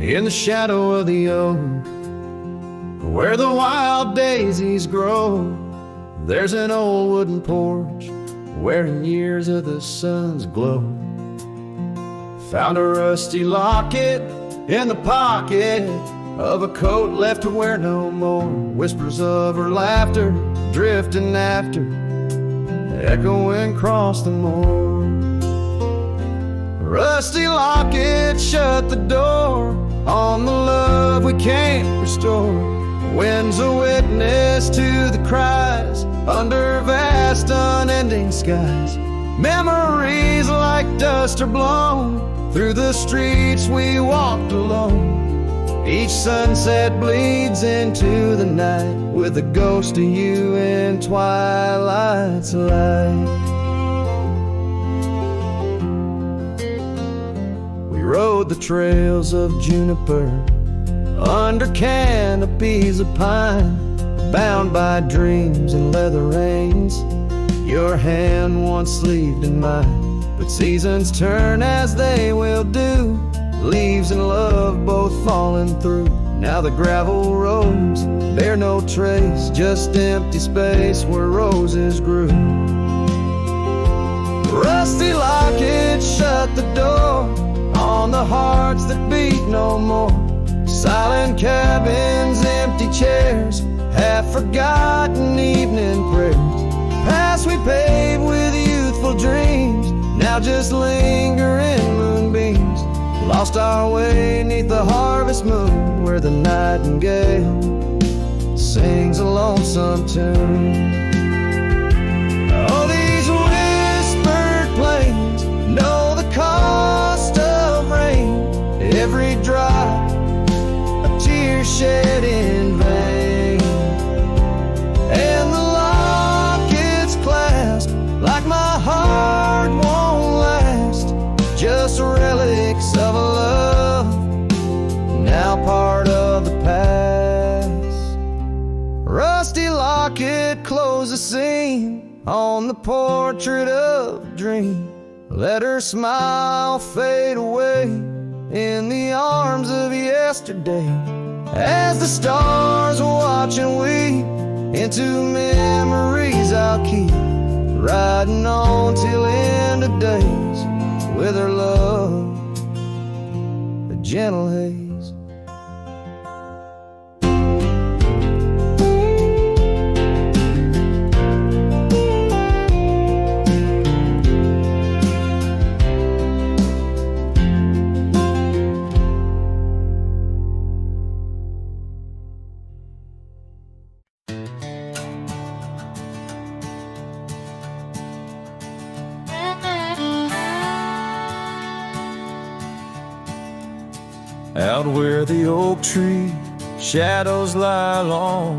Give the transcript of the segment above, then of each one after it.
in the shadow of the oak, where the wild daisies grow. There's an old wooden porch wearing years of the sun's glow. Found a rusty locket in the pocket of a coat left to wear no more. Whispers of her laughter drifting after, echoing across the moor. Rusty locket shut the door on the love we can't restore. Wind's a witness to the cries under vast unending skies. Memories like dust are blown through the streets we walked alone. Each sunset bleeds into the night with a ghost of you in twilight's light. We rode the trails of juniper under canopies of pine, bound by dreams and leather reins. Your hand once sleeved in mine, but seasons turn as they will do. Leaves and love both falling through. Now the gravel roads bear no trace, just empty space where roses grew. Rusty locket shut the door on the hearts that beat no more. Silent cabins, empty chairs, half-forgotten evening prayers. Past we paved with youthful dreams, now just linger in moonbeams. Lost our way 'neath the harvest moon, where the nightingale sings a lonesome tune. Oh, these whispered plains know the cost of rain. Every drop a tear shed in vain, and the locket's clasp like my heart won't last. Just relics of a love now part of the past. Rusty locket close the seam on the portrait of a dream. Let her smile fade away in the arms of yesterday, as the stars watch and weep into memories I'll keep, riding on till end of days with her love, a gentle haze. Out where the oak tree shadows lie long,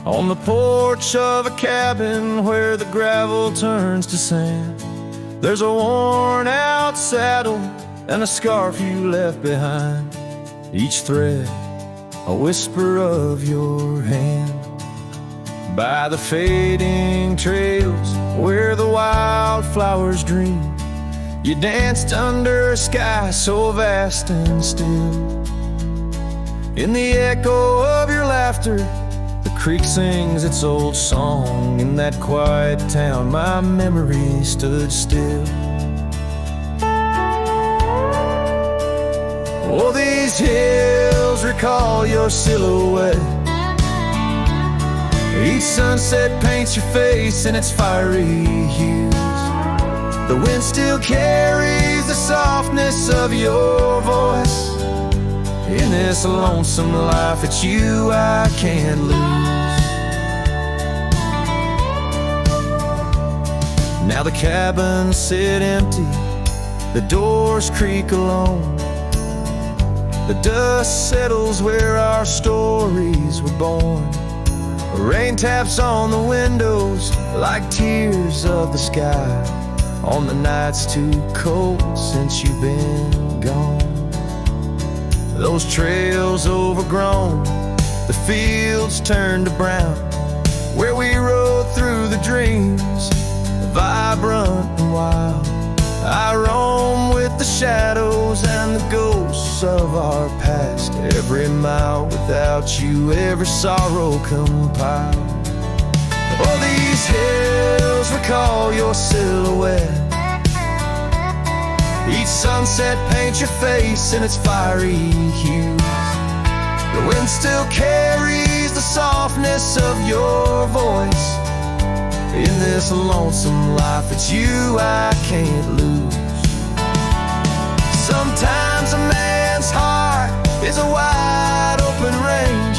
on the porch of a cabin where the gravel turns to sand, there's a worn out saddle and a scarf you left behind, each thread a whisper of your hand. By the fading trails where the wildflowers dream, you danced under a sky so vast and still. In the echo of your laughter, the creek sings its old song. In that quiet town, my memory stood still. Oh, these hills recall your silhouette. Each sunset paints your face in its fiery hues. The wind still carries the softness of your voice. In this lonesome life, it's you I can't lose. Now the cabins sit empty, the doors creak alone. The dust settles where our stories were born. Rain taps on the windows like tears of the sky, on the nights too cold since you've been gone. Those trails overgrown, the fields turned to brown, where we rode through the dreams, vibrant and wild. I roam with the shadows and the ghosts ghosts of our past. Every mile without you, every sorrow compiled. Oh, these hills recall your silhouette. Each sunset paints your face in its fiery hues. The wind still carries the softness of your voice. In this lonesome life, it's you I can't lose. Sometimes a man's heart is a wide open range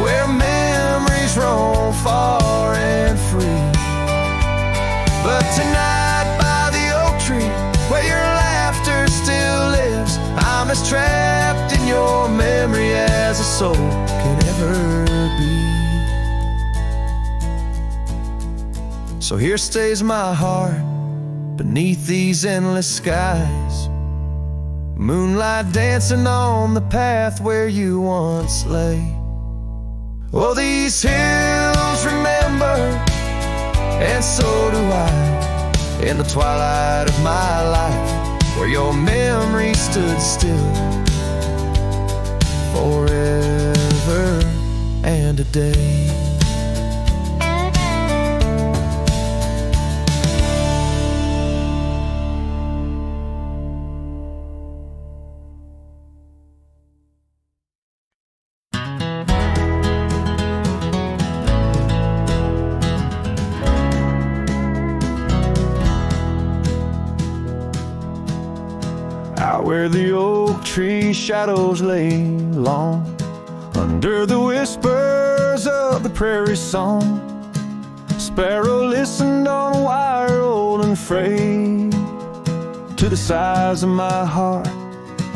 where memories roam far and free. But tonight by the oak tree, where your laughter still lives, I'm as trapped in your memory as a soul can ever be. So here stays my heart beneath these endless skies, moonlight dancing on the path where you once lay. Oh, these hills remember, and so do I, in the twilight of my life, where your memory stood still forever and a day. Where the oak tree shadows lay long, under the whispers of the prairie song, sparrow listened on a wire old and frayed to the sighs of my heart,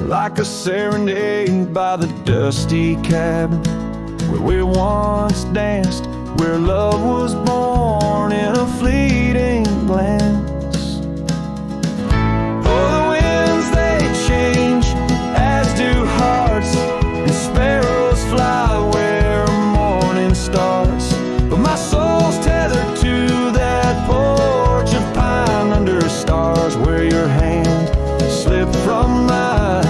like a serenade by the dusty cabin where we once danced, where love was born in a fleeting glance. Change, as do hearts, and sparrows fly where morning stars. But my soul's tethered to that porch of pine under stars, where your hand slipped from mine.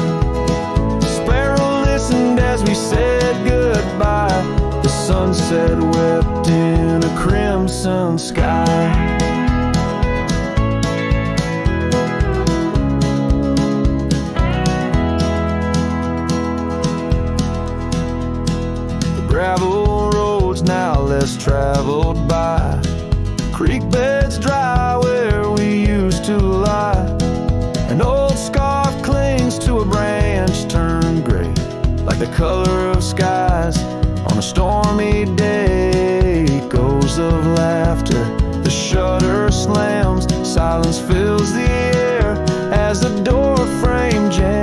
Sparrow listened as we said goodbye. The sunset wept in a crimson sky. Gravel roads now less traveled by, creek beds dry where we used to lie. An old scarf clings to a branch turned gray, like the color of skies on a stormy day. Echoes of laughter, the shutter slams, silence fills the air as the door frame jams.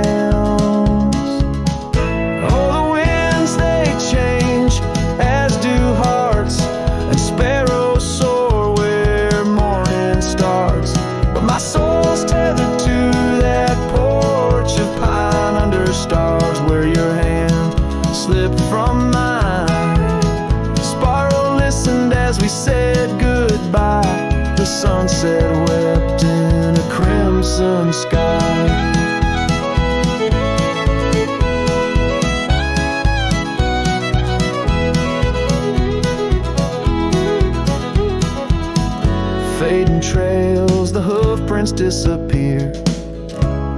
My soul's tethered to that porch of pine under stars, where your hand slipped from mine. Sparrow listened as we said goodbye. The sunset wept in a crimson sky. Fading trails, the hoof prints disappear,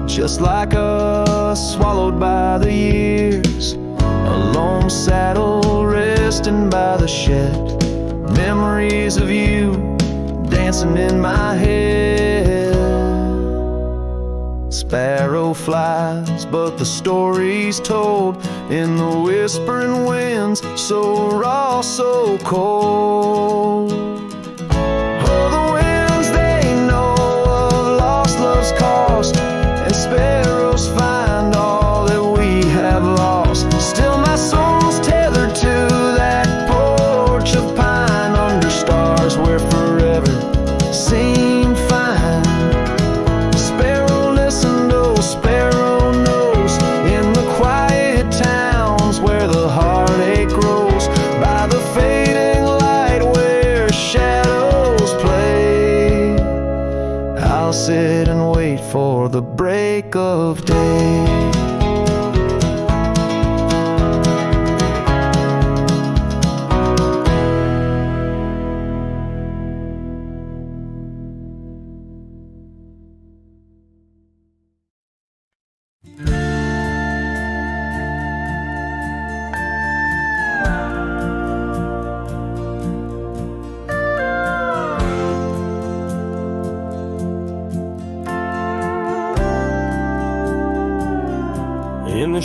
just like us, swallowed by the years. A lone saddle resting by the shed, memories of you dancing in my head. Sparrow flies, but the story's told in the whispering winds, so raw, so cold. Cost, and sparrows find all that we have lost. Still my soul's tethered to that porch of pine under stars, where forever seemed fine. Sparrow listened, oh sparrow knows, in the quiet towns where the heartache grows, by the fading light where shadows play. I'll sit and wait for the break of day.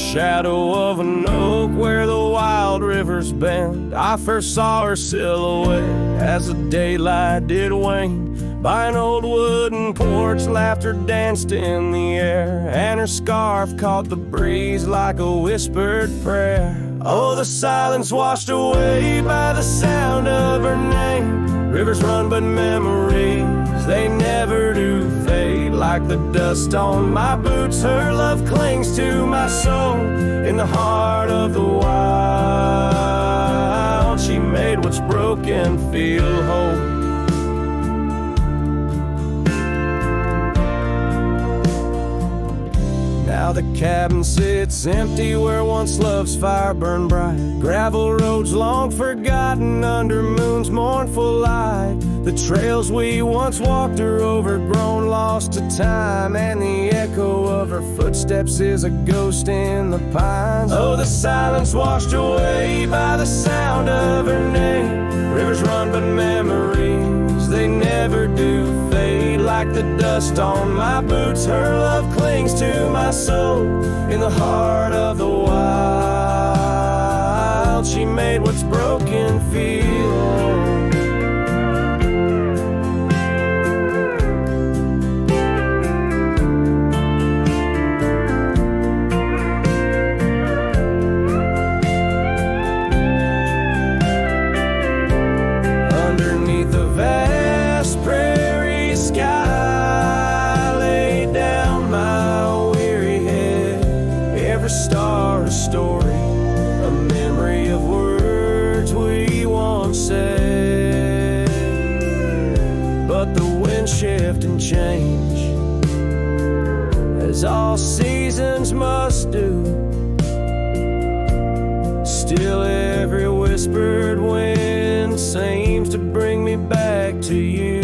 shadow of an oak where the wild rivers bend, I first saw her silhouette as the daylight did wane. By an old wooden porch, laughter danced in the air, and her scarf caught the breeze like a whispered prayer. Oh, the silence washed away by the sound of her name. Rivers run, but memories, they never do fade. Like the dust on my boots, her love clings to my soul. In the heart of the wild, she made what's broken feel whole. Now the cabin sits empty where once love's fire burned bright. Gravel roads long forgotten under moon's mournful light. The trails we once walked are overgrown, lost to time, and the echo of her footsteps is a ghost in the pines. Oh, the silence washed away by the sound of her name. Rivers run, but memories, they never do fade. Like the dust on my boots, her love clings to my soul. In the heart of the wild, she made what's broken feel whole. Underneath the vast prairie sky, star a story, a memory of words we once said. But the wind shift and change, as all seasons must do. Still every whispered wind seems to bring me back to you.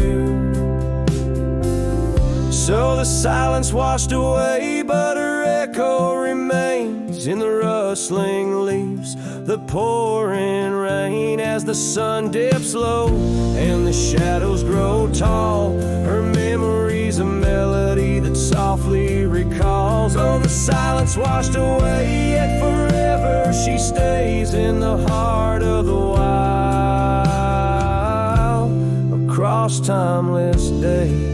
So the silence washed away, but her echo remains in the rustling leaves, the pouring rain. As the sun dips low and the shadows grow tall, her memory's a melody that softly recalls. Oh, the silence washed away, yet forever she stays in the heart of the wild, across timeless days.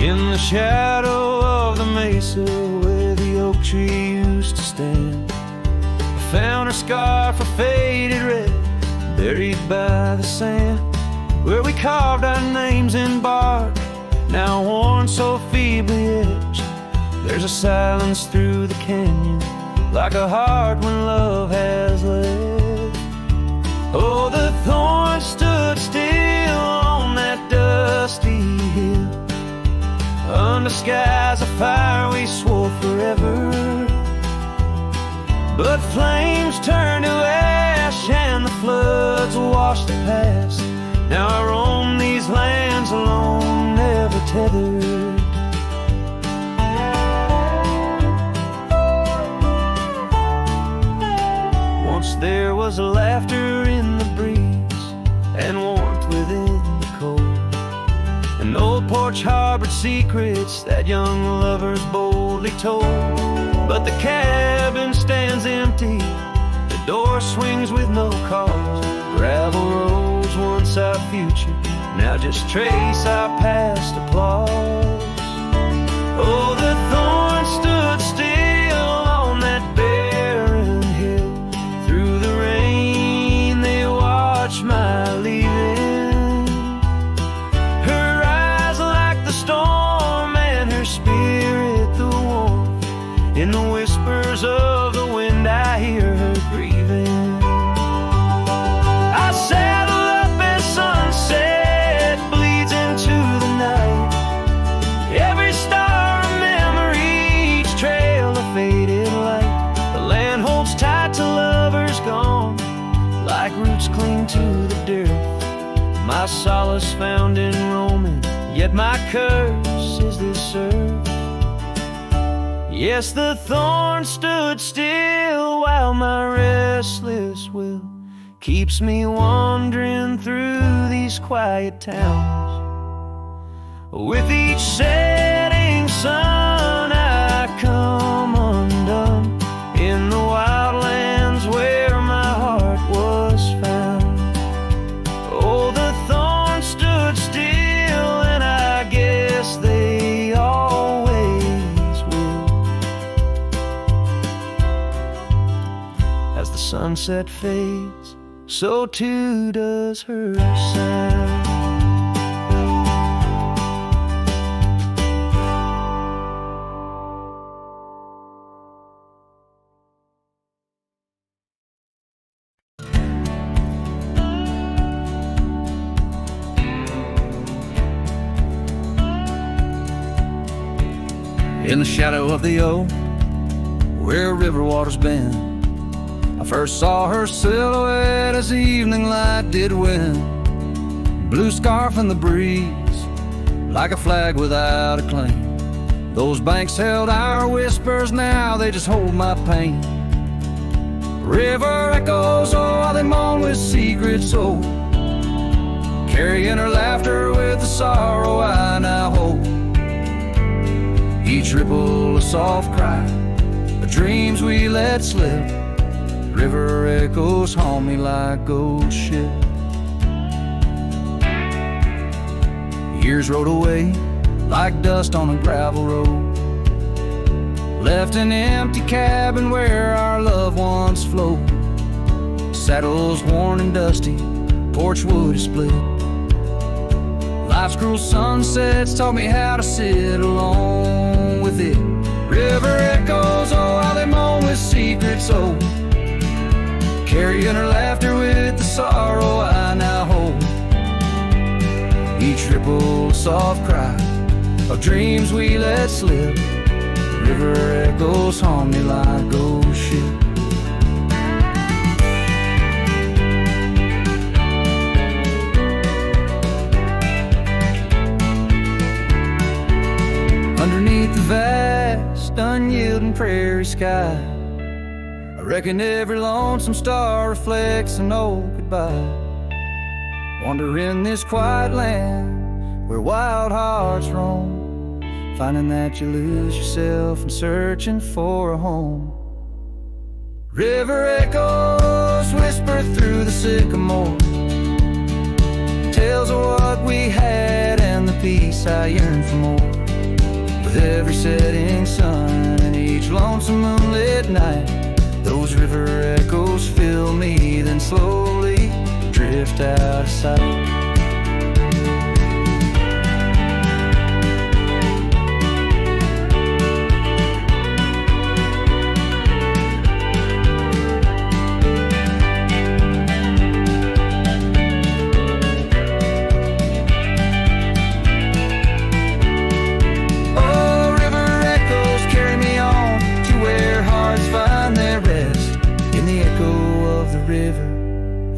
In the shadow of the mesa where the oak tree used to stand, I found her scarf, a faded red, buried by the sand, where we carved our names in bark, now worn so feebly etched. There's a silence through the canyon, like a heart when love has left. Oh, the thorns stood still on that dusty hill, under skies of fire we swore forever. But flames turned to ash and the floods washed the past. Now I roam these lands alone, never tethered. Once there was laughter in the breeze and warmth within the cold. An old porch harbored secrets that young lovers boldly told. But the cabin stands empty, the door swings with no cause. Gravel roads, once our future, now just trace our past applause. Oh, the thorns stood still on that barren hill. Through the rain they watched my leaving. In the whispers of the wind I hear her grieving. I saddle up as sunset bleeds into the night, to lovers gone, like roots cling to the dirt. My solace found in roaming, yet my curse is this earth. Yes, the thorn stood still while my restless will keeps me wandering through these quiet towns. With each setting sun I come undone in the wildlands where my heart was found. Oh, the thorn stood still, and I guess they always will. As the sunset fades, so too does her sound. In the shadow of the O, where river waters bend, I first saw her silhouette as the evening light did win. Blue scarf in the breeze, like a flag without a claim. Those banks held our whispers, now they just hold my pain. River echoes, oh, how they moan with secrets old, carrying her laughter with the sorrow I now hold. Each ripple a soft cry, the dreams we let slip. River echoes haunt me like ghost ship. Years rode away like dust on a gravel road, left an empty cabin where our loved ones float. Saddles worn and dusty, porch wood is split. Life's cruel sunsets taught me how to sit alone with it. River echoes, oh, how they moan with secrets old, carrying her laughter with the sorrow I now hold. Each ripple a soft cry of dreams we let slip. River echoes haunt me like ghost ship. Underneath the vast, unyielding prairie sky, I reckon every lonesome star reflects an old goodbye. Wander in this quiet land where wild hearts roam, finding that you lose yourself and searching for a home. River echoes whisper through the sycamore, tales of what we had and the peace I yearn for more. With every setting sun and each lonesome moonlit night, those river echoes fill me, then slowly drift out of sight.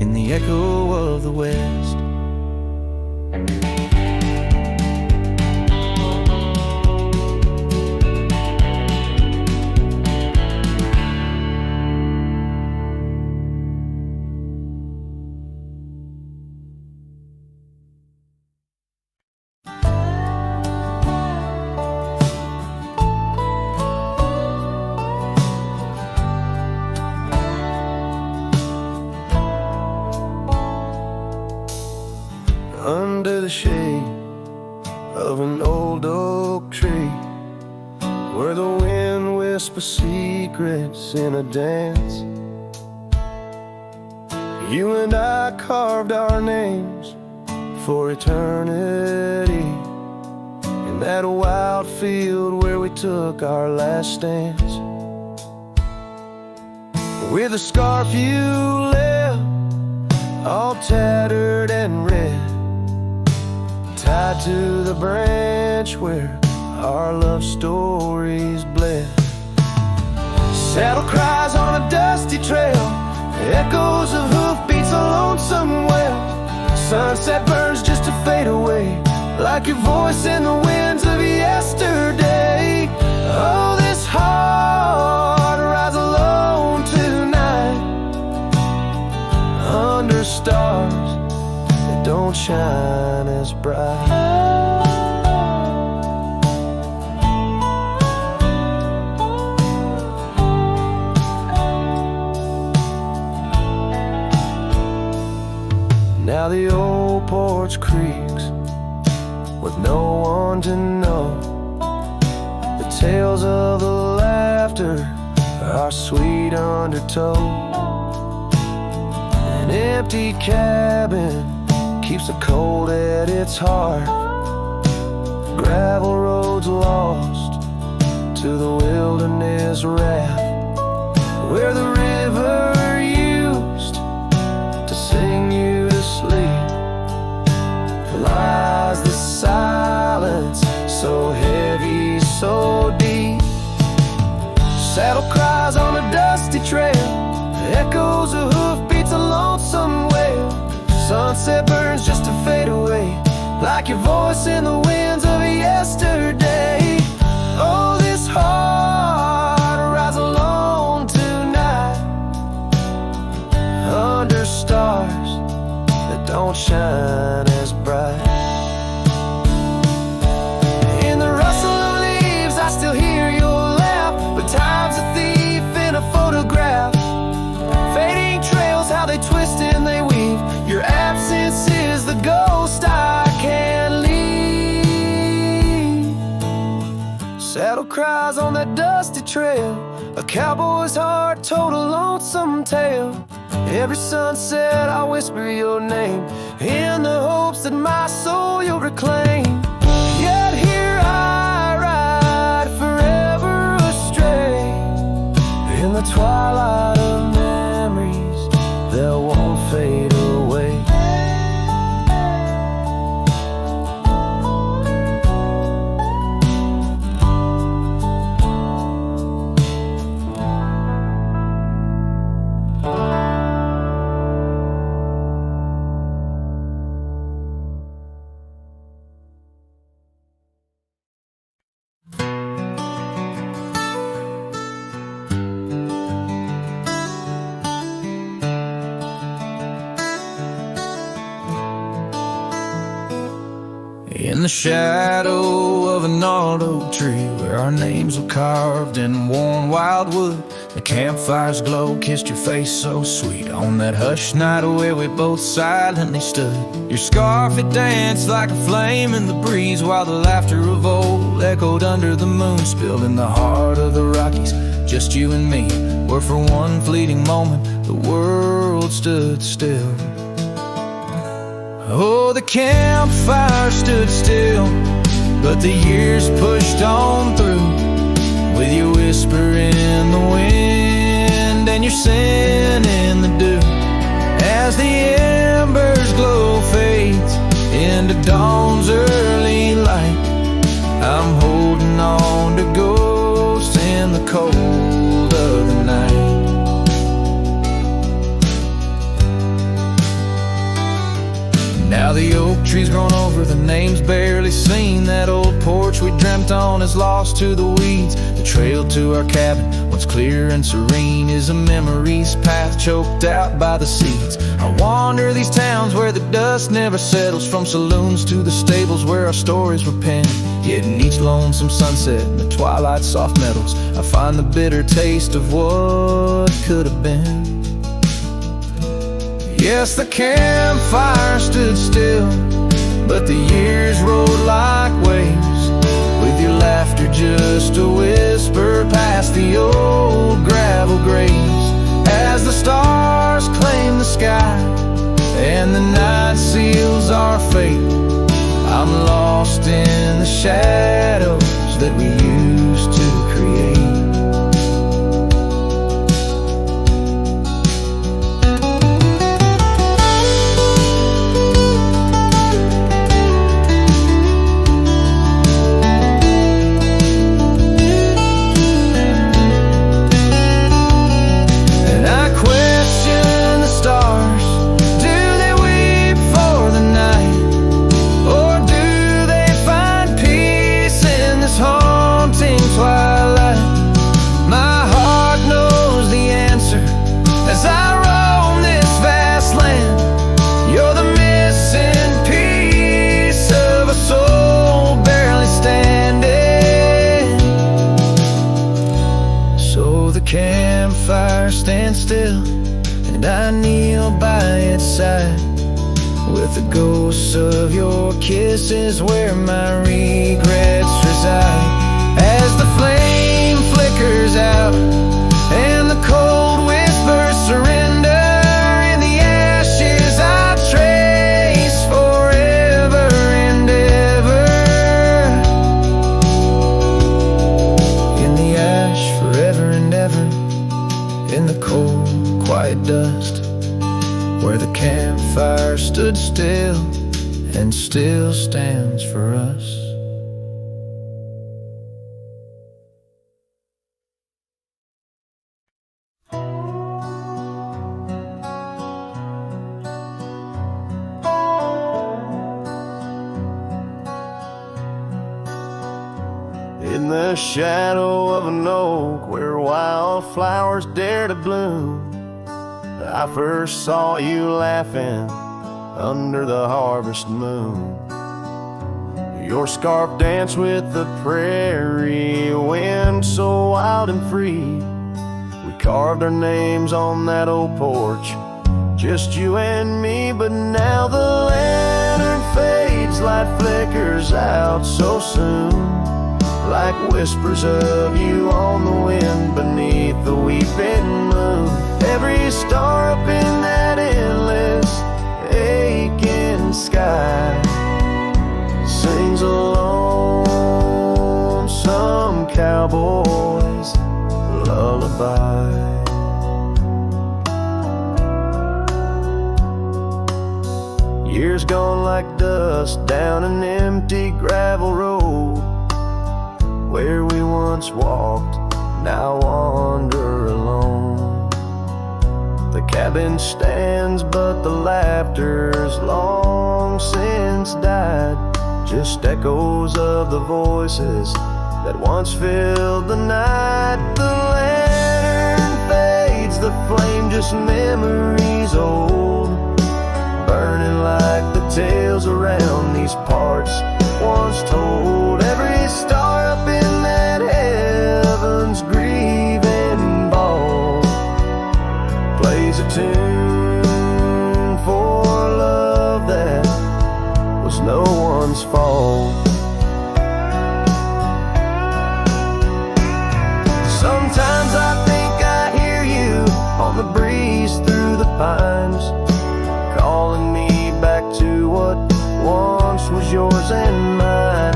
In the echo of the West. Under the shade of an old oak tree, where the wind whispers secrets in a dance, you and I carved our names for eternity, in that wild field where we took our last stance. With a scarf you left, all tattered and red, tied to the branch where our love stories bled. Saddle cries on a dusty trail, Sunset burns just to fade away, like your voice in the winds of yesterday. Oh, this heart rides alone tonight, under stars that don't shine as bright. Now the old porch creaks with no one to know. The tales of the laughter are sweet undertow. An empty cabin keeps the cold at its heart. Gravel roads lost to the wilderness raft, where the river used to sing you to sleep. Lies the silence, so heavy, so deep. Saddle cries on a dusty trail, echoes of hoofbeats, a lonesome wail. Sunset burns just to fade away, like your voice in the winds of yesterday. Oh, this heart rides alone tonight, under stars that don't shine as bright. In the rustle of leaves I still hear your laugh, but time's a thief in a photograph. Fading trails, how they twist and they weave. Your absence is the ghost I can't leave. Saddle cries on that dusty trail, a cowboy's heart told a lonesome tale. Every sunset I whisper your name, in the hopes that my soul you'll reclaim. Yet here I ride forever astray, in the twilight of memories that won't fade away. In the shadow of a gnarled oak tree, where our names were carved in worn wild wood, the campfire's glow kissed your face so sweet on that hushed night where we both silently stood. Your scarf, it danced like a flame in the breeze, while the laughter of old echoed under the moon, spilled in the heart of the Rockies. Just you and me, where for one fleeting moment the world stood still. Oh, the campfire stood still, but the years pushed on through, with your whisper in the wind and your sin in the dew. As the embers glow fades into dawn's early light, I'm holding on to ghosts in the cold of the night. Now the oak tree's grown over, the name's barely seen. That old porch we dreamt on is lost to the weeds. The trail to our cabin, once clear and serene, is a memory's path choked out by the seeds. I wander these towns where the dust never settles, from saloons to the stables where our stories were penned. Yet in each lonesome sunset, in the twilight's soft metals, I find the bitter taste of what could have been. Yes, the campfire stood still, but the years rolled like waves, with your laughter just a whisper past the old gravel graves. As the stars claim the sky and the night seals our fate, I'm lost in the shadows that we used to create. stand still, and I kneel by its side. With the ghosts of your kisses where my regrets reside. As the flame flickers out and the cold whispers surrender, in the ashes I trace forever and ever. In the ash forever and ever. In the cold, quiet dust where the campfire stood still and still stands for us. In the shadow of an oak where wildflowers dare to bloom, I first saw you laughing under the harvest moon. Your scarf danced with the prairie wind so wild and free. We carved our names on that old porch, just you and me. But now the lantern fades, light flickers out so soon, like whispers of you on the wind beneath the weeping moon. Every star up in that endless aching sky sings a lonesome cowboy's lullaby. Years gone like dust down an empty gravel road, where we once walked, now wander alone. The cabin stands, but the laughter's long since died, just echoes of the voices that once filled the night. The lantern fades, the flame just memories old, burning like the tales around these parts once told. Every star up in that heaven's grieving ball plays a tune for love that was no one's fault. Sometimes I think I hear you on the breeze through the pines, calling me back to what once was yours and mine.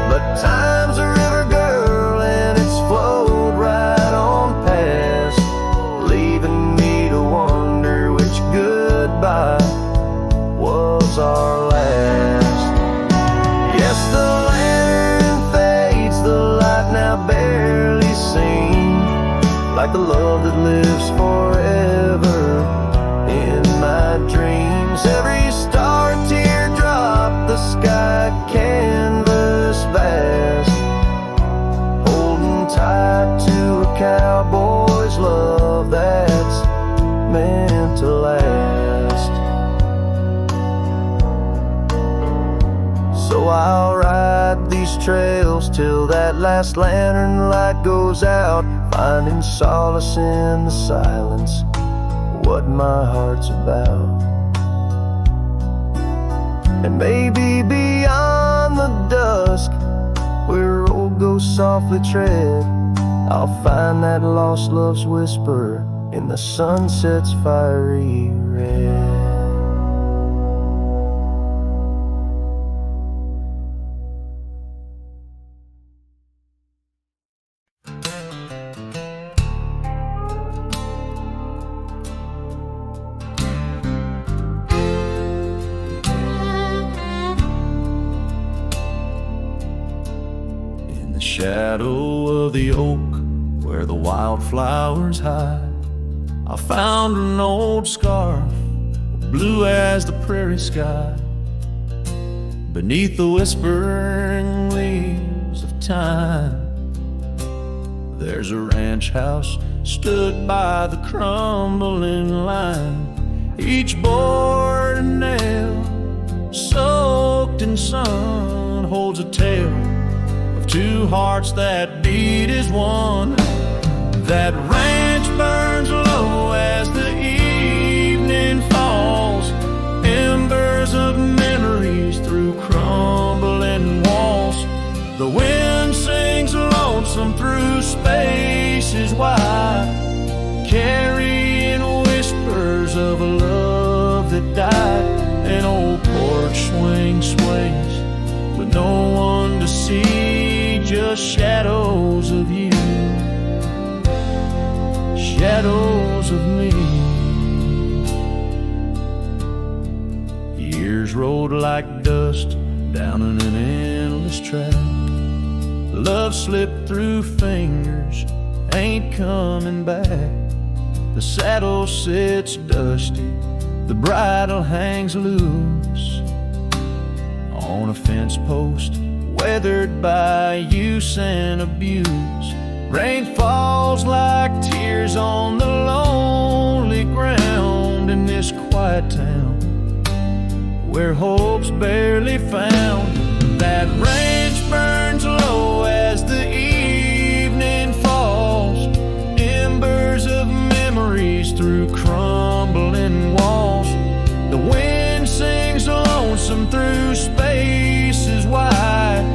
But time's a river, girl, and it's flowed right on past, leaving me to wonder which goodbye was our last. Yes, the lantern fades, the light now barely seen, like the love that lives forever in my dreams. Every star, teardrop, the sky canvas vast, holding tight to a cowboy's love that's meant to last. So I'll ride these trails till that last lantern light goes out, finding solace in the silence, what my heart's about. And maybe beyond the dusk, where old ghosts softly tread, I'll find that lost love's whisper in the sunset's fiery red. Shadow of the oak where the wildflowers hide, I found an old scarf, blue as the prairie sky, beneath the whispering leaves of time. There's a ranch house stood by the crumbling line, each board and nail soaked in sun holds a tale of two hearts that beat as one. That ranch burns low wide, carrying whispers of a love that died. An old porch swing sways with no one to see, just shadows of you, shadows of me. Years rolled like dust down in an endless track. Love slipped through fingers, ain't coming back. The saddle sits dusty, the bridle hangs loose on a fence post, weathered by use and abuse. Rain falls like tears on the lonely ground in this quiet town where hope's barely found. That ranch burns low as the evening falls, embers of memories through crumbling walls. The wind sings lonesome through spaces wide,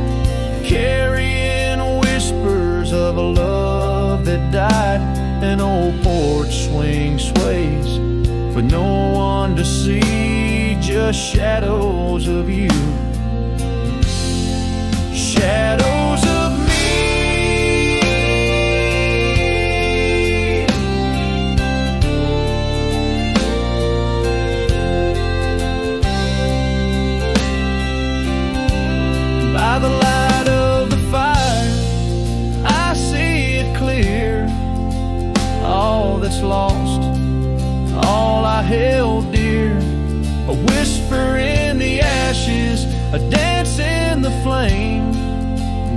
carrying whispers of a love that died. An old porch swing sways with no one to see, just shadows of you, shadows of me. By the light of the fire, I see it clear. All that's lost, all I held dear, a whisper in the ashes, a dance in the flame,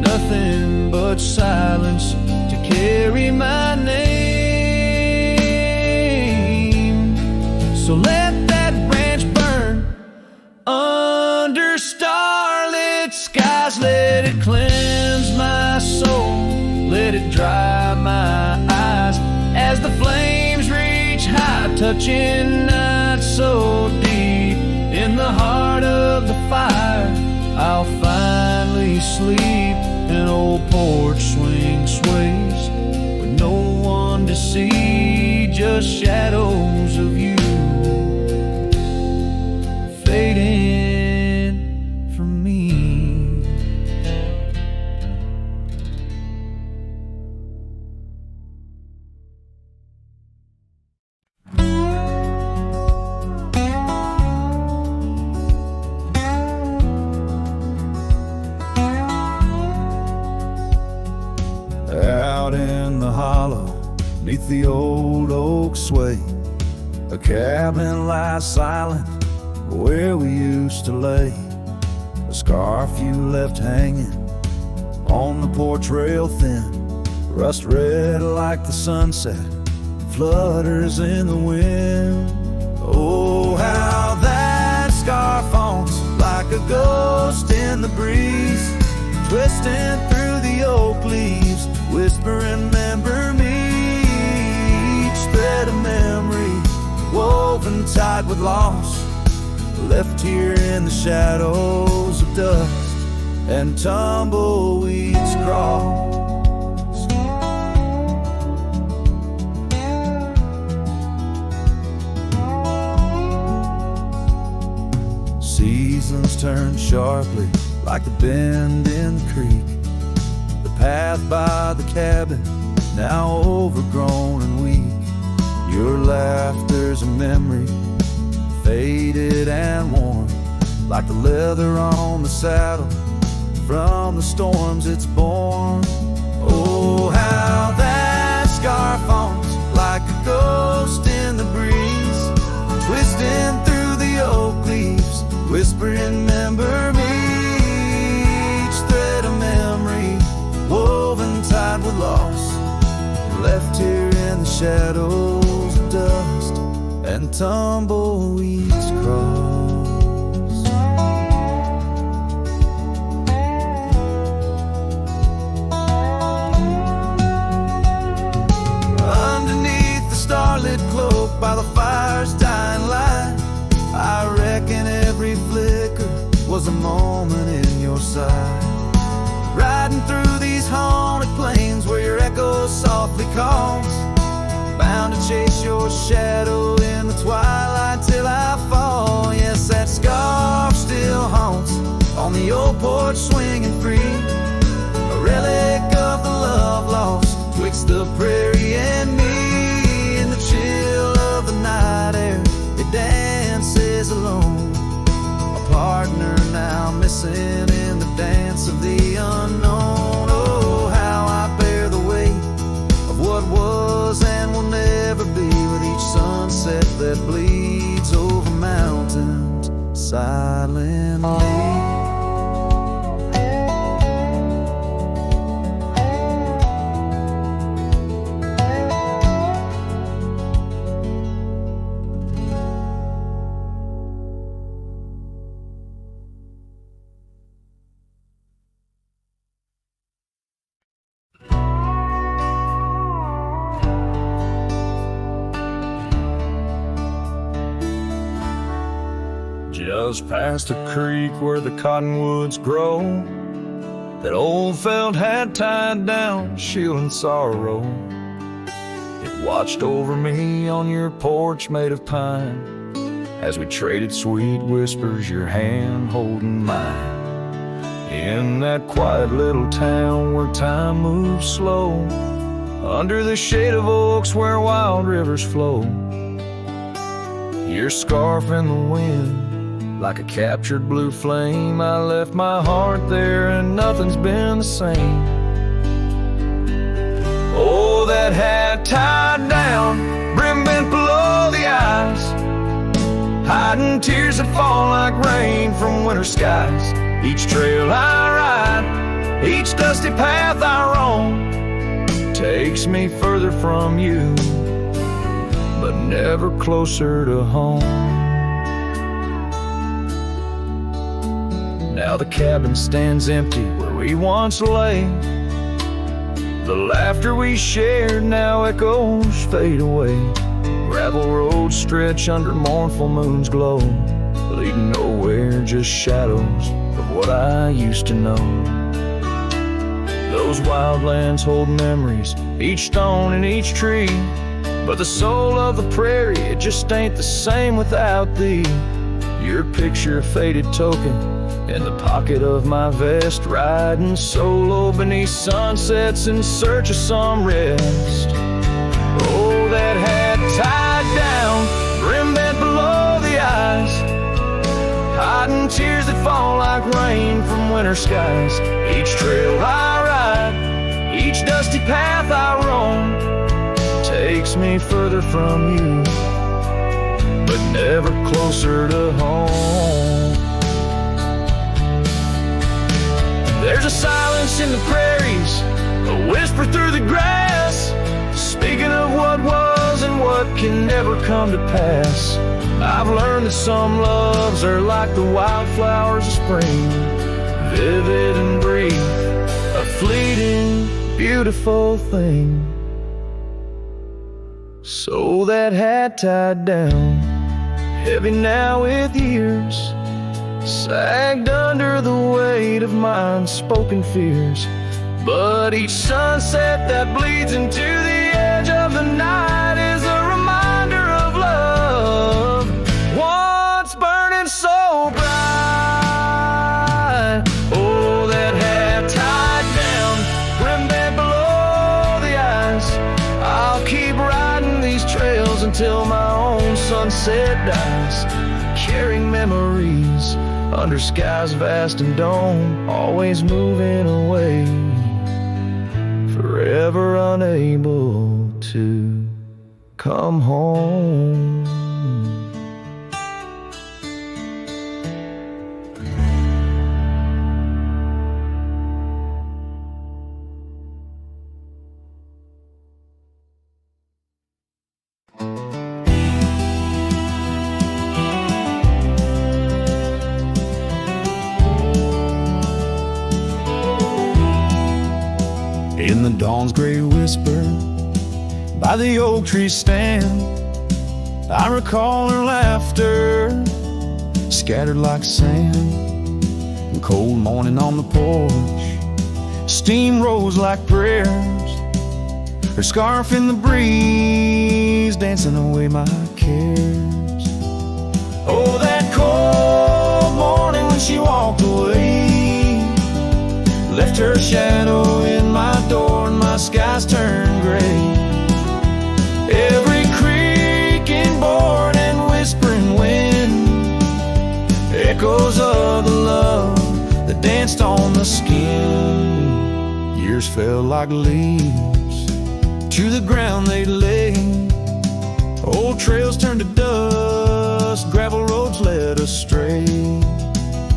nothing but silence to carry my name. So let that branch burn under starlit skies, let it cleanse my soul, let it dry my eyes as the flames reach high, touching night so deep. In the heart of the fire, I'll finally sleep. An old porch swing sways with no one to see, just shadows of you fading from me. Out in the hollow, neath the old oak sway, a cabin lies silent where we used to lay. A scarf you left hanging on the porch rail thin, rust red like the sunset, flutters in the wind. Oh, how that scarf haunts like a ghost in the breeze, twisting through the oak leaves, whispering, remember me. Each thread of memory woven tight with loss, left here in the shadows of dust and tumbleweeds cross. Seasons turn sharply like the bend in the creek, the path by the cabin now overgrown and weak. Your laughter's a memory, faded and worn, like the leather on the saddle from the storms it's born. Oh, how that scarf haunts like a ghost in the breeze, twisting through the oak leaves, whispering, remember me. Each thread of memory woven tight with loss, left here in the shadows of dust and tumbleweeds cross. Underneath the starlit cloak by the fire's dying light, I reckon every flicker was a moment in your sight. Riding through these haunted plains where your echoes softly softly calls, bound to chase your shadow in the twilight till I fall. Yes, that scarf still haunts on the old porch, swinging free, a relic of the love lost twixt the prairie and me. In the chill of the night air, it dances alone, a partner now missing in the dance of the unknown. Oh, how I bear the weight of what was and will never be, with each sunset that bleeds over mountains silently. Just past a creek where the cottonwoods grow, that old felt had tied down, shielding sorrow. It watched over me on your porch made of pine, as we traded sweet whispers, your hand holding mine. In that quiet little town where time moves slow, under the shade of oaks where wild rivers flow, your scarf in the wind like a captured blue flame. I left my heart there and nothing's been the same. Oh, that hat tied down, brim bent below the eyes, hiding tears that fall like rain from winter skies. Each trail I ride, each dusty path I roam, takes me further from you, but never closer to home. Now the cabin stands empty where we once lay. The laughter we shared now echoes fade away. Gravel roads stretch under mournful moon's glow, leading nowhere, just shadows of what I used to know. Those wildlands hold memories, each stone and each tree, but the soul of the prairie, it just ain't the same without thee. Your picture, a faded token in the pocket of my vest, riding solo beneath sunsets in search of some rest. Oh, that hat tied down, brim bent below the eyes, hiding tears that fall like rain from winter skies. Each trail I ride, each dusty path I roam, takes me further from you, but never closer to home. There's a silence in the prairies, a whisper through the grass, speaking of what was and what can never come to pass. I've learned that some loves are like the wildflowers of spring, vivid and brief, a fleeting, beautiful thing. So that hat tied down, heavy now with years, sagged under the weight of my unspoken fears. But each sunset that bleeds into the edge of the night is a reminder of love, once burning so bright. Oh, that hat tied down, brim bent below the eyes, I'll keep riding these trails until my own sunset dies, carrying memories under skies vast and dome, always moving away, forever unable to come home. In the dawn's gray whisper, by the oak tree stand, I recall her laughter, scattered like sand. And cold morning on the porch, steam rose like prayers, her scarf in the breeze, dancing away my cares. Oh, that cold morning when she walked away, left her shadow in my door and my skies turned gray. Every creaking board and whispering wind, echoes of the love that danced on the skin. Years fell like leaves to the ground they lay. Old trails turned to dust, gravel roads led astray.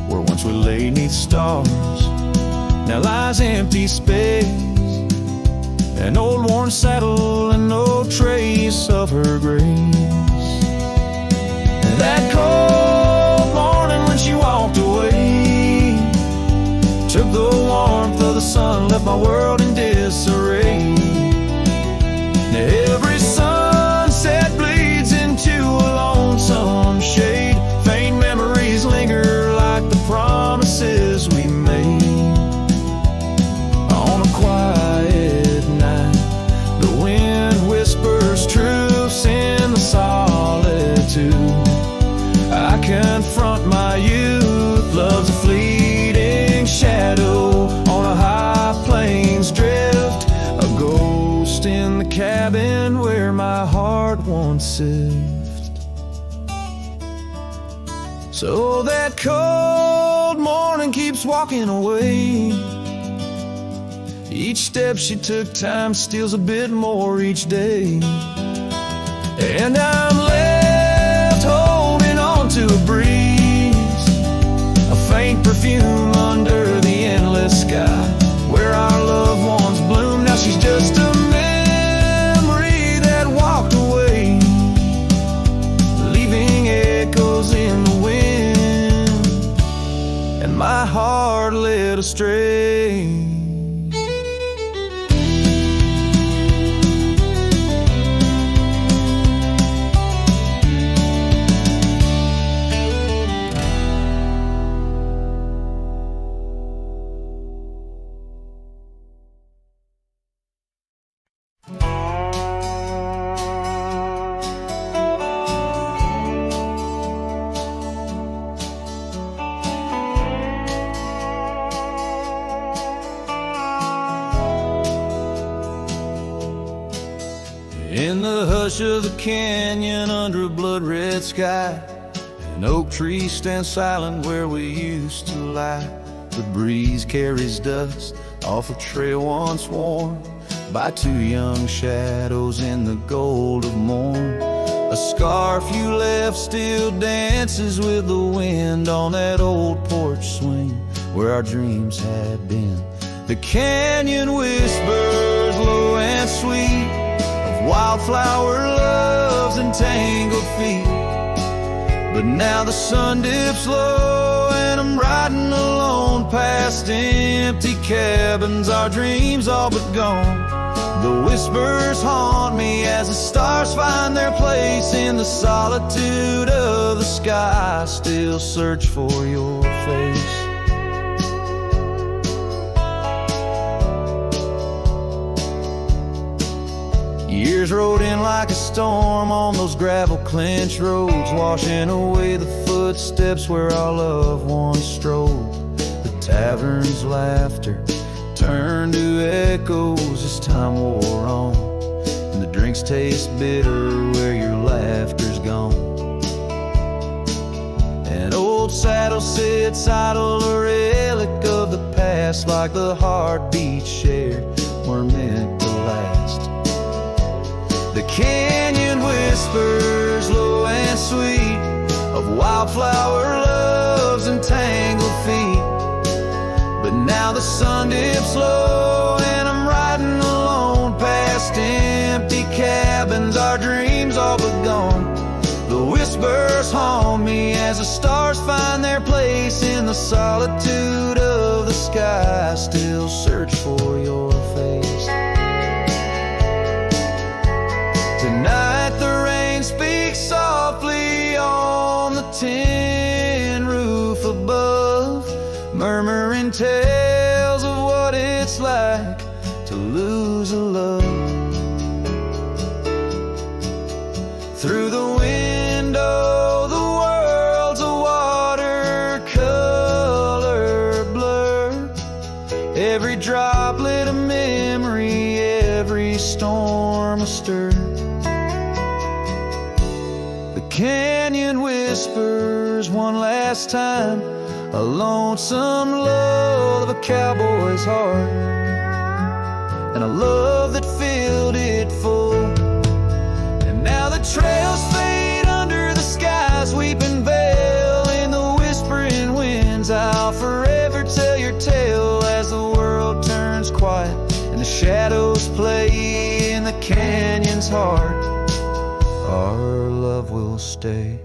Where once we lay 'neath stars, now lies empty space. An old worn saddle and no trace of her grace. That cold morning when she walked away, took the warmth of the sun, left my world in disarray. Every sunset bleeds into a lonesome shade. Faint memories linger like the promises we made. On a quiet night, the wind whispers truths in the solitude. I confront my youth, love's a fleeting shadow on a high plains drift, a ghost in the cabin where my heart once lived. So that cold morning keeps walking away. Each step she took, time steals a bit more each day. And I'm left holding on to a breeze, a faint perfume under the endless sky. Where our loved ones bloom, now she's just a memory that walked away, leaving echoes in the wind, and my heart led astray. In the hush of the canyon under a blood-red sky, an oak tree stands silent where we used to lie. The breeze carries dust off a trail once worn by two young shadows in the gold of morn. A scarf you left still dances with the wind on that old porch swing where our dreams had been. The canyon whispers low and sweet, wildflower loves and tangled feet. But now the sun dips low and I'm riding alone past empty cabins, our dreams all but gone. The whispers haunt me as the stars find their place in the solitude of the sky. I still search for your face. Years rode in like a storm on those gravel clenched roads, washing away the footsteps where our loved ones strolled. The tavern's laughter turned to echoes as time wore on, and the drinks taste bitter where your laughter's gone. An old saddle sits idle, a relic of the past, like the heartbeats shared were meant to last. The canyon whispers low and sweet of wildflower loves and tangled feet. But now the sun dips low and I'm riding alone past empty cabins, our dreams all but gone. The whispers haunt me as the stars find their place in the solitude of the sky. I still search for your face. Tonight the rain speaks softly on the tin roof above, murmuring tales of what it's like to lose a love. stir. The canyon whispers one last time, a lonesome love of a cowboy's heart, and a love that filled it full. And now the trails fade under the sky's weeping veil. In the whispering winds, I'll forever tell your tale as the world turns quiet and the shadows play in the canyon's heart. Our love will stay.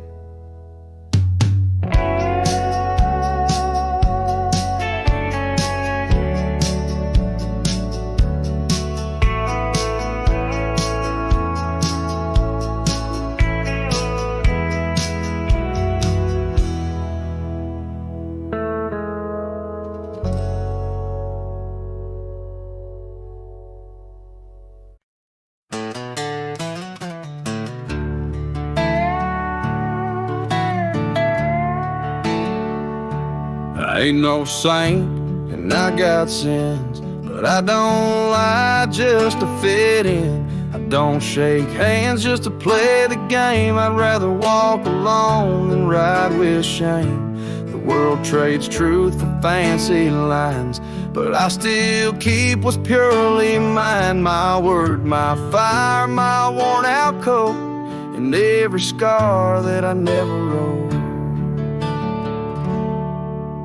I ain't no saint, and I got sins, but I don't lie just to fit in. I don't shake hands just to play the game. I'd rather walk alone than ride with shame. The world trades truth for fancy lines, but I still keep what's purely mine. My word, my fire, my worn out coat, and every scar that I never wrote.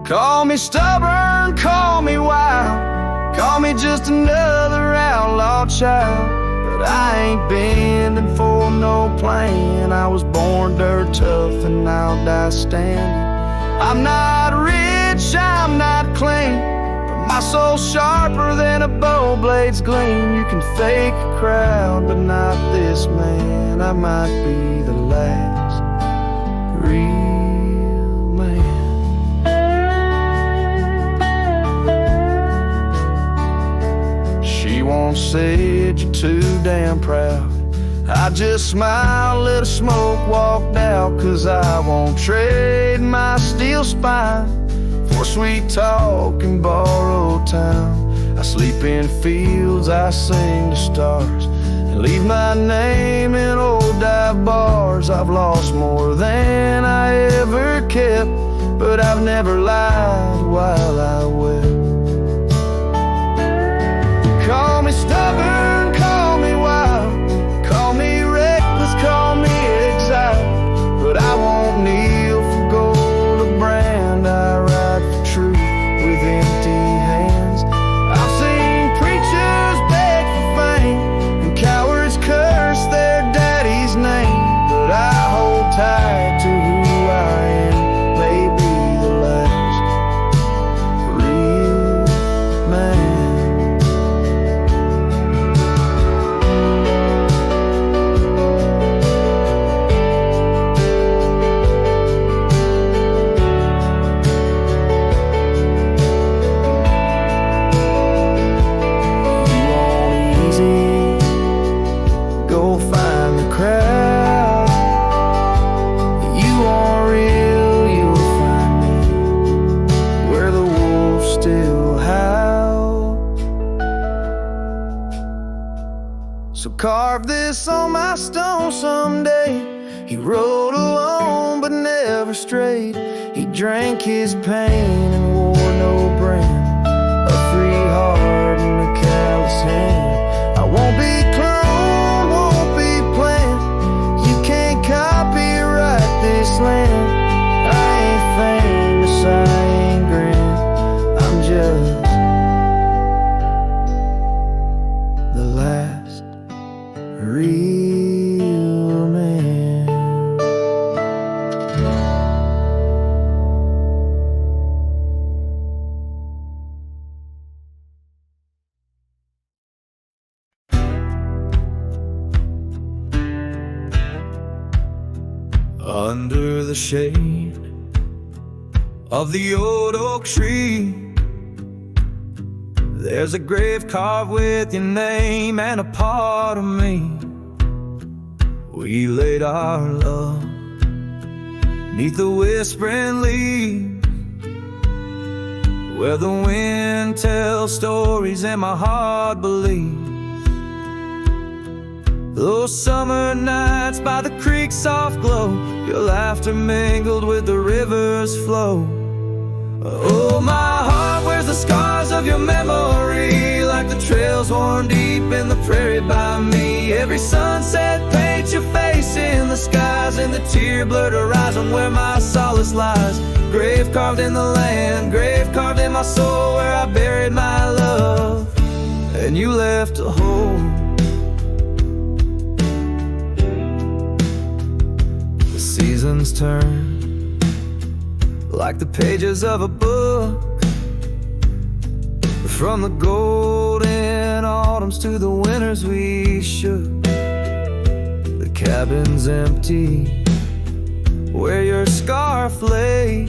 Call me stubborn, call me wild, call me just another outlaw child, but I ain't bending for no plan. I was born dirt tough and I'll die standing. I'm not rich, I'm not clean, but my soul's sharper than a bow blade's gleam. You can fake a crowd, but not this man. I might be the last real man. She once said you're too damn proud. I just smiled, let the smoke walked out, 'cause I won't trade my steel spine for sweet talk and borrowed time. I sleep in fields, I sing to stars, and leave my name in old dive bars. I've lost more than I ever kept, but I've never lied while I wept. Call me stubborn, call me wild, call me reckless, call me exiled, but I won't kneel for gold or brand. I ride for truth with empty hands. I've seen preachers beg for fame and cowards curse their daddy's name, but I hold tight to who I am. Maybe the last real man. Carve this on my stone someday. He rode alone but never strayed. He drank his pain and wore no brand, a free heart and a callous hand. I won't be cloned, won't be planned. You can't copyright this land. I ain't famous, I ain't grand, I'm just the last real man. Under the shade of the old oak tree, there's a grave carved with your name and a part of me. We laid our love 'neath the whispering leaves, where the wind tells stories and my heart believes. Those summer nights by the creek's soft glow, your laughter mingled with the river's flow. Oh, my heart wears the scars of your memory, like the trails worn deep in the prairie by me. Every sunset paints your face in the skies, and the tear-blurred horizon where my solace lies. Grave carved in the land, grave carved in my soul, where I buried my love, and you left a hole. The seasons turn like the pages of a book, from the golden autumns to the winters we shook. The cabin's empty where your scarf lay,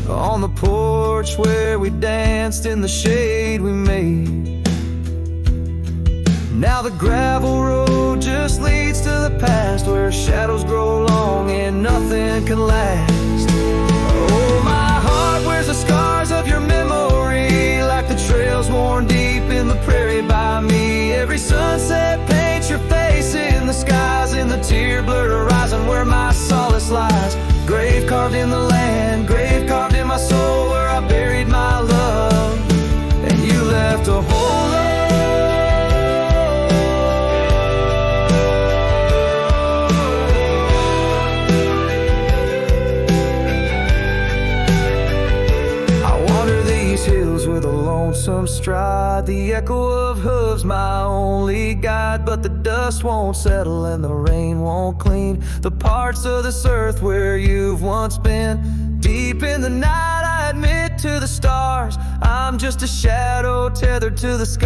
on the porch where we danced in the shade we made. Now the gravel road just leads to the past, where shadows grow long and nothing can last. Oh, my heart wears the scars of your memory, like the trails worn deep in the prairie by me. Every sunset paints your face in the skies, in the tear-blurred horizon where my solace lies. Grave carved in the land, grave carved in my soul, where I buried my love, and you left a hole. With a lonesome stride, the echo of hooves my only guide. But the dust won't settle and the rain won't clean the parts of this earth where you've once been. Deep in the night I admit to the stars, I'm just a shadow tethered to the scars.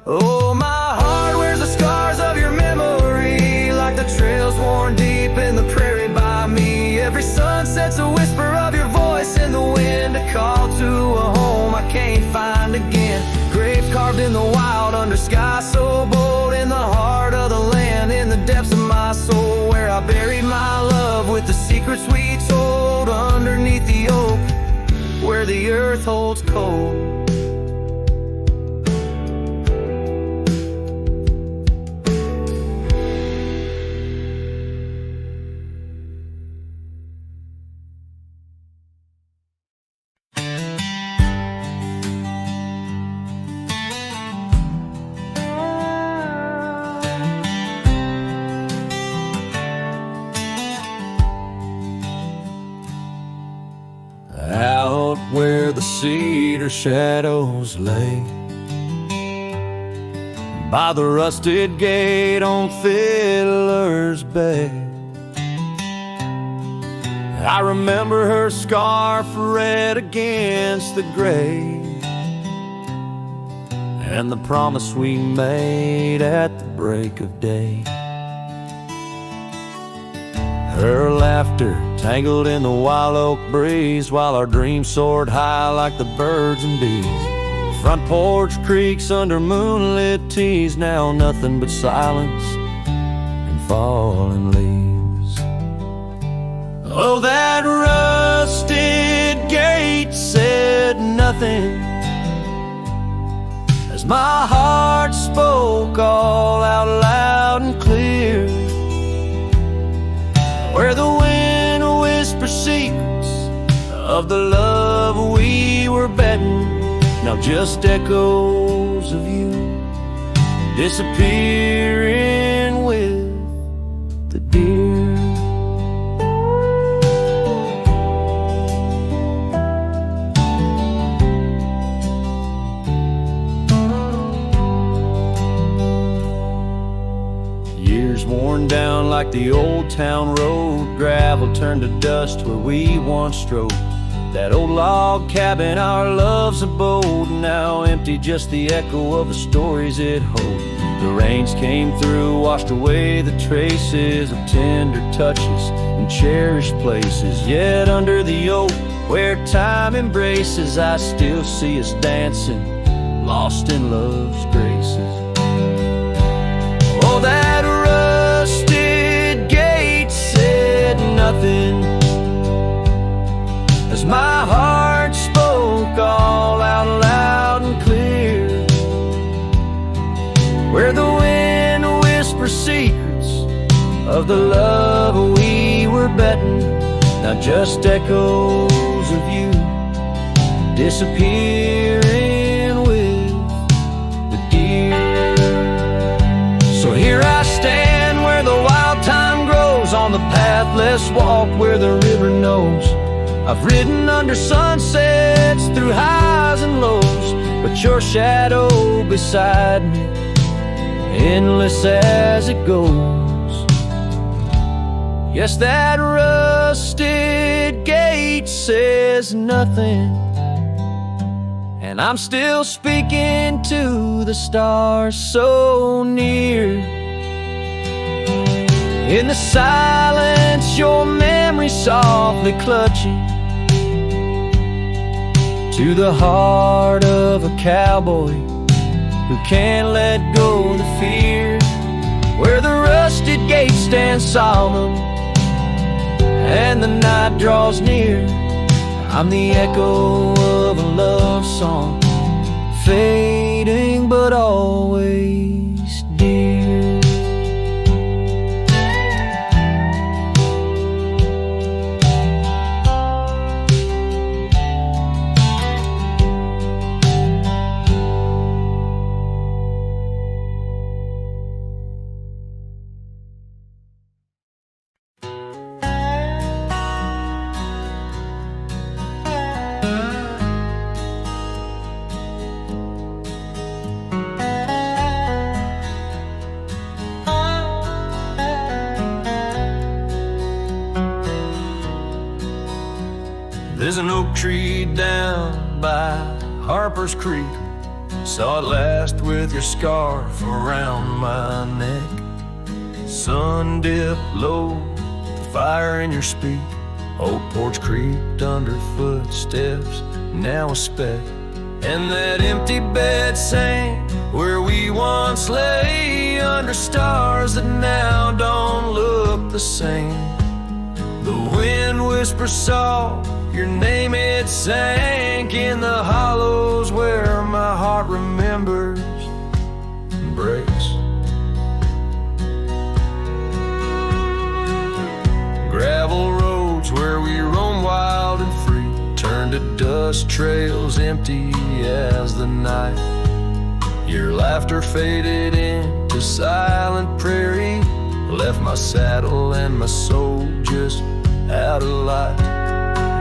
Oh, my heart wears the scars of your memory, like the trails worn deep in the prairie by me. Every sunset's a whisper of your voice in the wind, a call to a home I can't find again. Grave carved in the wild under sky so bold, in the heart of the land, in the depths of my soul, where I buried my love with the secrets we told, underneath the oak where the earth holds cold. Out where the cedar shadows lay, by the rusted gate on Fiddler's Bay, I remember her scarf red against the gray, and the promise we made at the break of day. Her laughter tangled in the wild oak breeze, while our dreams soared high like the birds and bees. Front porch creaks under moonlit teas, now nothing but silence and falling leaves. Oh, that rusted gate said nothing as my heart spoke all out loud and clear, where the wind whispers secrets of the love we were betting, now just echoes of you disappearing with the deer. Years worn down like the old town road, gravel turned to dust where we once strode. That old log cabin, our love's abode, now empty, just the echo of the stories it holds. The rains came through, washed away the traces of tender touches and cherished places. Yet under the oak, where time embraces, I still see us dancing, lost in love's graces. Oh, that rusted gate said nothing as my heart spoke all out loud where the wind whispers secrets of the love we were betting. Now just echoes of you disappearing with the deer. So here I stand where the wild thyme grows, on the pathless walk where the river knows. I've ridden under sunsets through highs and lows, but your shadow beside me, endless as it goes. Yes, that rusted gate says nothing, and I'm still speaking to the stars so near. In the silence, your memory softly clutching to the heart of a cowboy who can't let go of the fear. Where the rusted gate stands solemn and the night draws near, I'm the echo of a love song, fading but always dear. There's an oak tree down by Harper's Creek. Saw it last with your scarf around my neck. Sun dipped low, the fire in your speak. Old porch creaked under footsteps, now a speck. And that empty bed sang where we once lay, under stars that now don't look the same. The wind whispers soft, your name it sank in the hollows where my heart remembers and breaks. Gravel roads where we roam wild and free turn to dust trails empty as the night. Your laughter faded into silent prairie, left my saddle and my soul just out of light.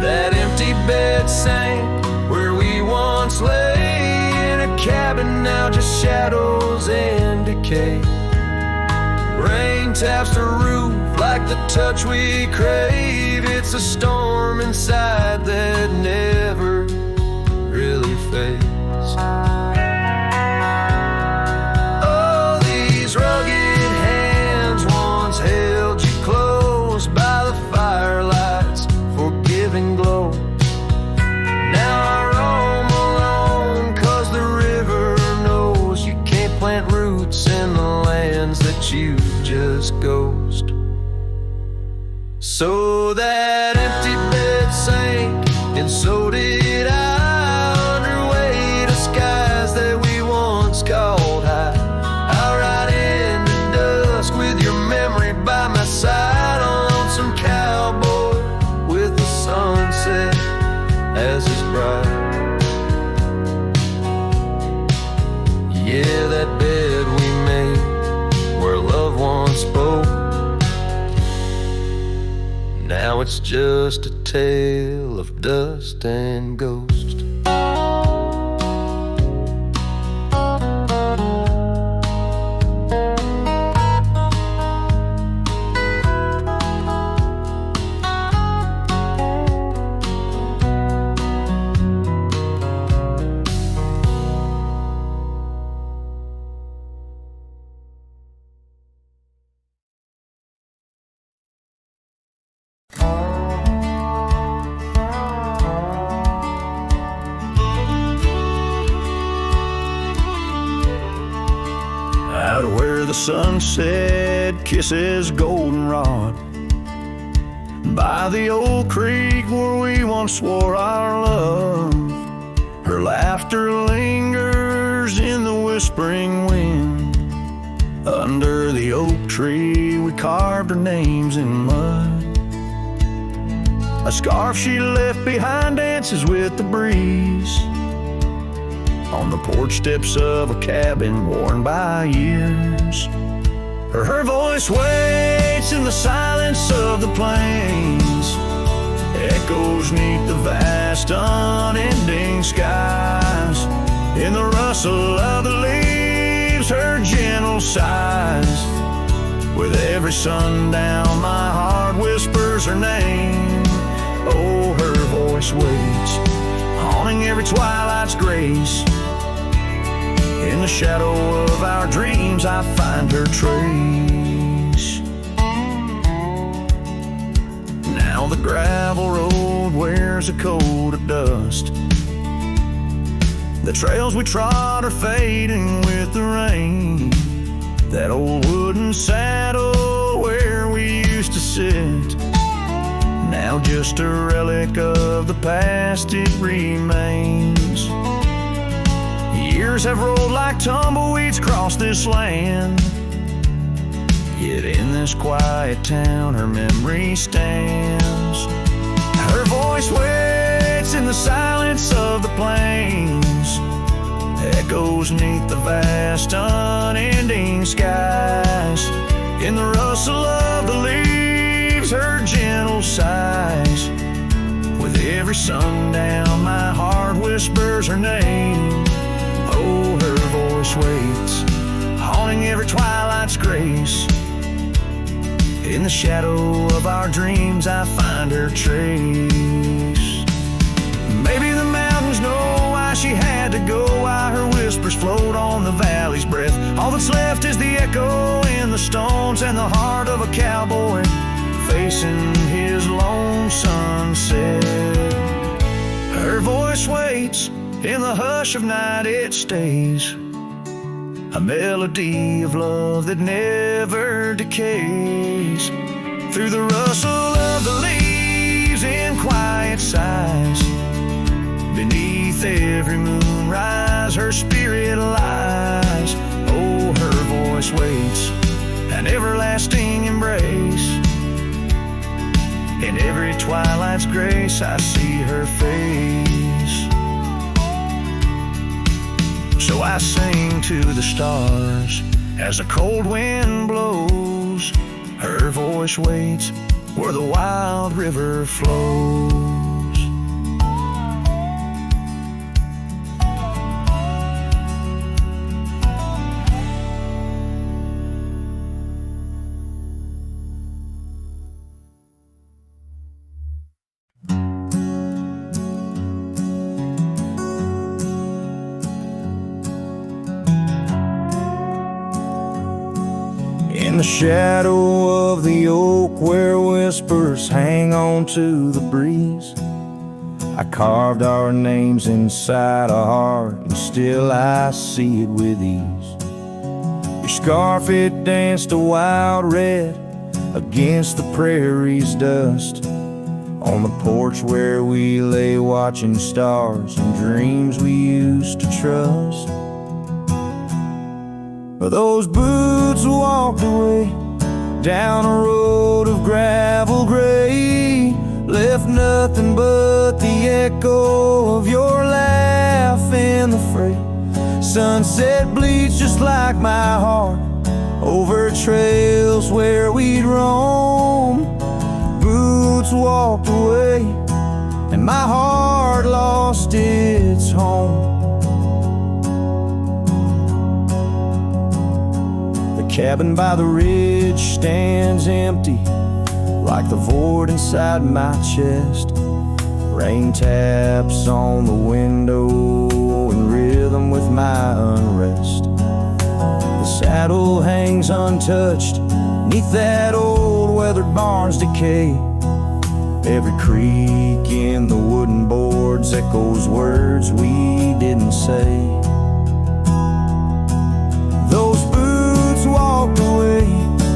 That empty bed sank where we once lay, in a cabin now just shadows and decay. Rain taps the roof like the touch we crave. It's a storm inside that never really fades. Oh, these rugged hands once held you close by the firelight's forgiving glow. Now I roam alone 'cause the river knows you can't plant roots in the lands that you just ghost. So that empty bed sank, and so did I, under weight of skies that we once called high. I'll ride into dusk with your memory by my side, a lonesome cowboy with the sunset as his bride. Yeah, that bed we made where love once spoke, now it's just a tale of dust and ghost. Out where the sunset kisses goldenrod, by the old creek where we once swore our love, her laughter lingers in the whispering wind. oak tree, we carved our names in mud. A scarf she left behind dances with the breeze on the porch steps of a cabin worn by years. Her voice waits in the silence of the plains, echoes neath the vast unending skies. In the rustle of the leaves, her gentle sighs. With every sundown, my heart whispers her name. Oh, her voice waits, haunting every twilight's grace. In the shadow of our dreams, I find her trace. Now the gravel road wears a coat of dust. The trails we trod are fading with the rain. That old wooden saddle where we used to sit, now just a relic of the past, it remains. Years have rolled like tumbleweeds across this land, yet in this quiet town her memory stands. Her voice waits in the silence of the plains, echoes neath the vast unending skies. In the rustle of the leaves, her gentle sighs. With every sundown, my heart whispers her name. Oh, her voice waits, haunting every twilight's grace. In the shadow of our dreams, I find her trace. Maybe the mountains know why she had to go, why her whispers float on the valley's breath. All that's left is the echo in the stones and the heart of a cowboy facing his lone sunset. Her voice waits, in the hush of night it stays, a melody of love that never decays. Through the rustle of the leaves in quiet sighs, beneath every moonrise her spirit lies. Oh, her voice waits, an everlasting embrace. In every twilight's grace I see her face. So I sing to the stars as a cold wind blows. Her voice waits where the wild river flows. In the shadow of the oak where whispers hang on to the breeze, I carved our names inside a heart, and still I see it with ease. Your scarf, it danced a wild red against the prairie's dust, on the porch where we lay watching stars and dreams we used to trust. Those boots walked away down a road of gravel gray, left nothing but the echo of your laugh in the fray. Sunset bleeds just like my heart over trails where we'd roam. Boots walked away and my heart lost its home. The cabin by the ridge stands empty, like the void inside my chest. Rain taps on the window in rhythm with my unrest. The saddle hangs untouched neath that old weathered barn's decay. Every creak in the wooden boards echoes words we didn't say. Those boots walked away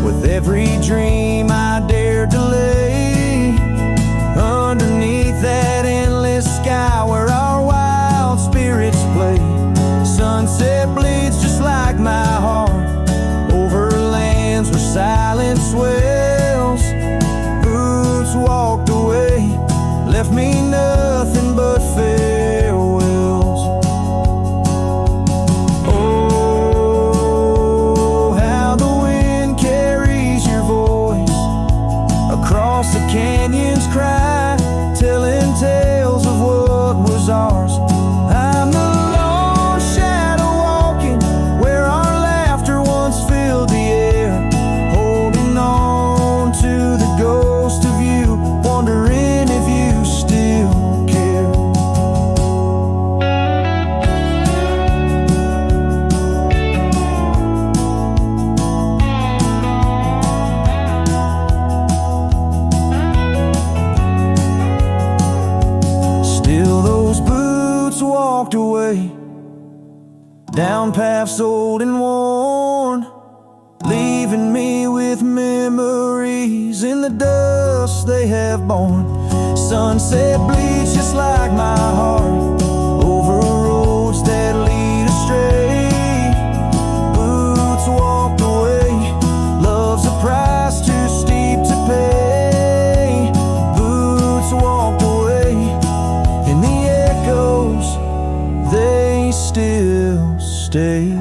with every dream I dared to lay underneath that endless sky where our wild spirits play. Sunset bleeds just like my heart over lands where and swells. Boots walked away, left me nothing but farewells. Oh, how the wind carries your voice across the canyon's cry, telling tales of what was ours. I'm the lone shadow walking where our laughter once filled the air, holding on to the ghost of you, wondering if you still care. Still those boots walked away down paths old and worn, leaving me with memories in the dust they have borne. Sunset bleeds just like my heart over roads that lead astray. Boots walked away, love's a price too steep to pay. Boots walked away, and the echoes, they still stay.